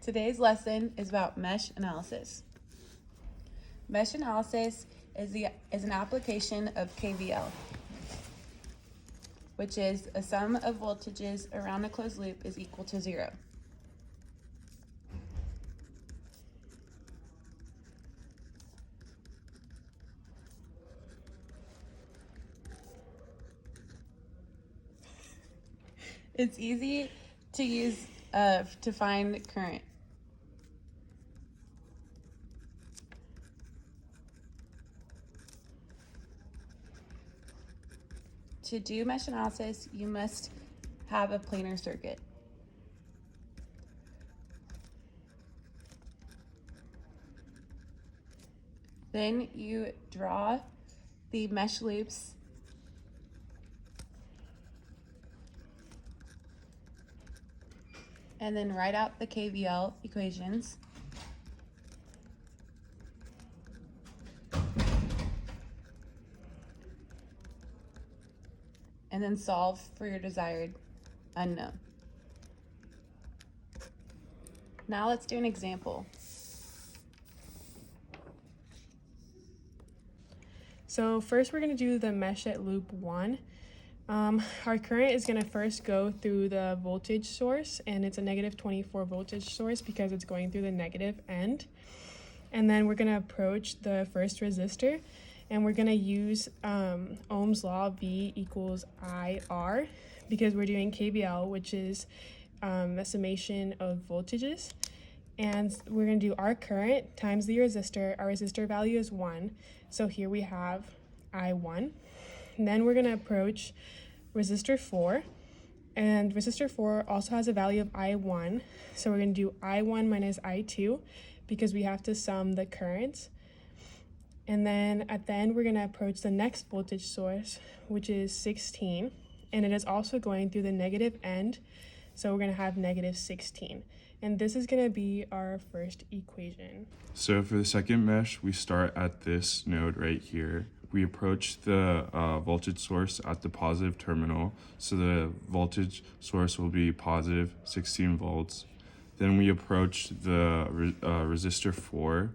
Today's lesson is about mesh analysis. Mesh analysis is an application of KVL, which is a sum of voltages around a closed loop is equal to 0. It's easy to use to find current. To do mesh analysis, you must have a planar circuit. Then you draw the mesh loops and then write out the KVL equations. And then solve for your desired unknown. Now let's do an example. So first we're going to do the mesh at loop 1. Our current is going to first go through the voltage source, and it's a negative 24 voltage source because it's going through the negative end. And then we're going to approach the first resistor, and we're going to use Ohm's law, V equals IR, because we're doing KVL, which is a summation of voltages. And we're going to do our current times the resistor. Our resistor value is 1, so here we have I1. And then we're going to approach resistor 4, and resistor 4 also has a value of I1, so we're going to do I1 minus I2 because we have to sum the currents. And then at the end we're going to approach the next voltage source, which is 16, and it is also going through the negative end, so we're going to have negative 16. And this is going to be our first equation. So for the second mesh, we start at this node right here. We approach the voltage source at the positive terminal, so the voltage source will be positive 16 volts. Then we approach the resistor 4,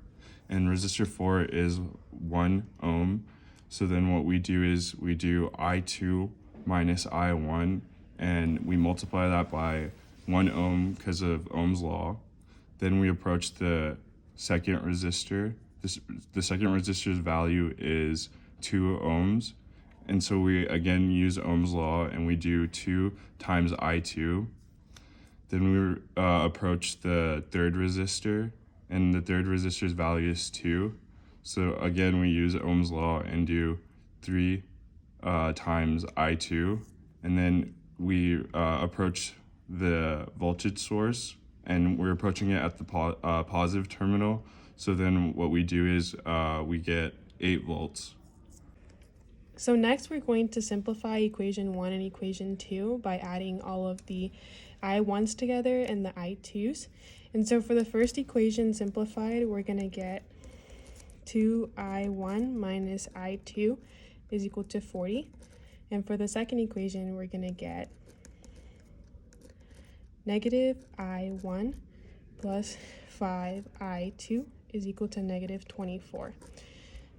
and resistor 4 is 1 ohm. So then what we do is we do I2 minus I1, and we multiply that by 1 ohm because of Ohm's law. Then we approach the second resistor. The second resistor's value is 2 ohms. And so we again use Ohm's law and we do 2 times I2. Then we approach the third resistor, and the third resistor's value is 2. So again, we use Ohm's law and do 3 times I2. And then we approach the voltage source, and we're approaching it at the positive terminal. So then what we do is we get 8 volts. So next we're going to simplify equation 1 and equation 2 by adding all of the I1s together and the I2s. And so for the first equation simplified, we're going to get 2I1 minus I2 is equal to 40. And for the second equation, we're going to get negative I1 plus 5I2 is equal to negative 24.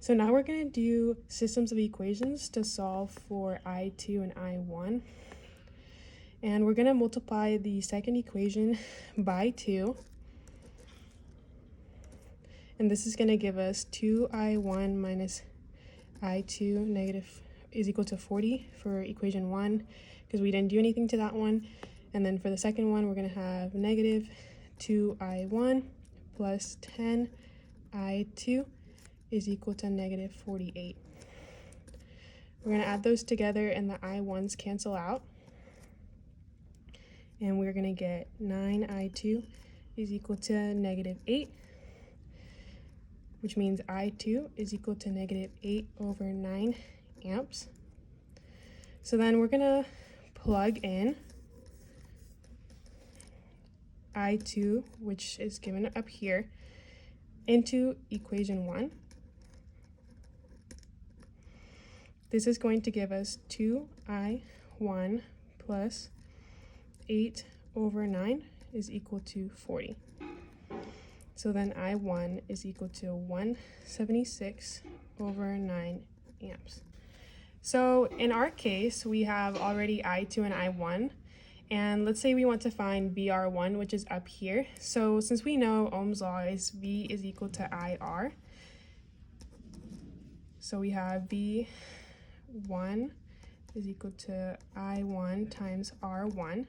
So now we're going to do systems of equations to solve for I2 and I1. And we're going to multiply the second equation by 2. And this is going to give us 2I1 minus I2 negative is equal to 40 for equation 1, because we didn't do anything to that one. And then for the second one, we're going to have negative 2I1 plus 10I2 is equal to negative 48. We're going to add those together, and the I1s cancel out. And we're going to get 9I2 is equal to negative 8, which means I2 is equal to negative 8 over 9 amps. So then we're going to plug in I2, which is given up here, into equation 1. This is going to give us 2I1 plus 8 over 9 is equal to 40. So then I1 is equal to 176 over 9 amps. So in our case, we have already I2 and I1. And let's say we want to find VR1, which is up here. So since we know Ohm's law is V is equal to IR, so we have V1 is equal to I1 times R1.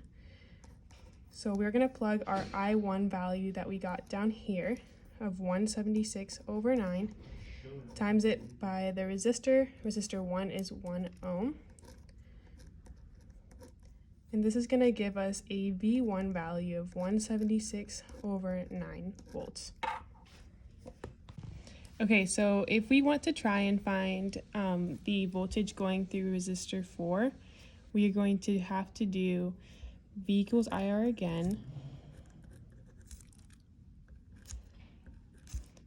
So we're going to plug our I1 value that we got down here of 176 over 9, times it by the resistor. Resistor 1 is 1 ohm. And this is going to give us a V1 value of 176 over 9 volts. Okay, so if we want to try and find the voltage going through resistor 4, we are going to have to do V equals IR again.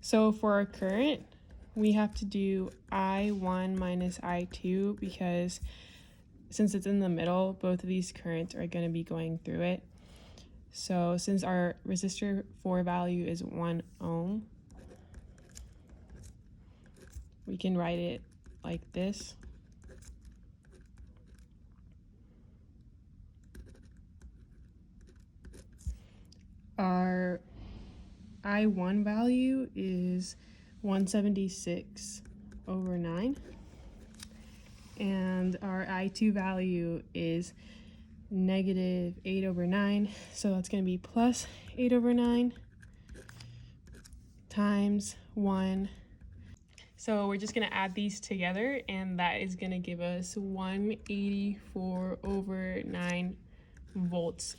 So for our current, we have to do I1 minus I2 because since it's in the middle, both of these currents are going to be going through it. So since our resistor 4 value is 1 ohm, we can write it like this. Our I1 value is 176 over 9. And our I2 value is negative 8 over 9. So that's going to be plus 8 over 9 times 1. So we're just going to add these together, and that is going to give us 184 over 9 volts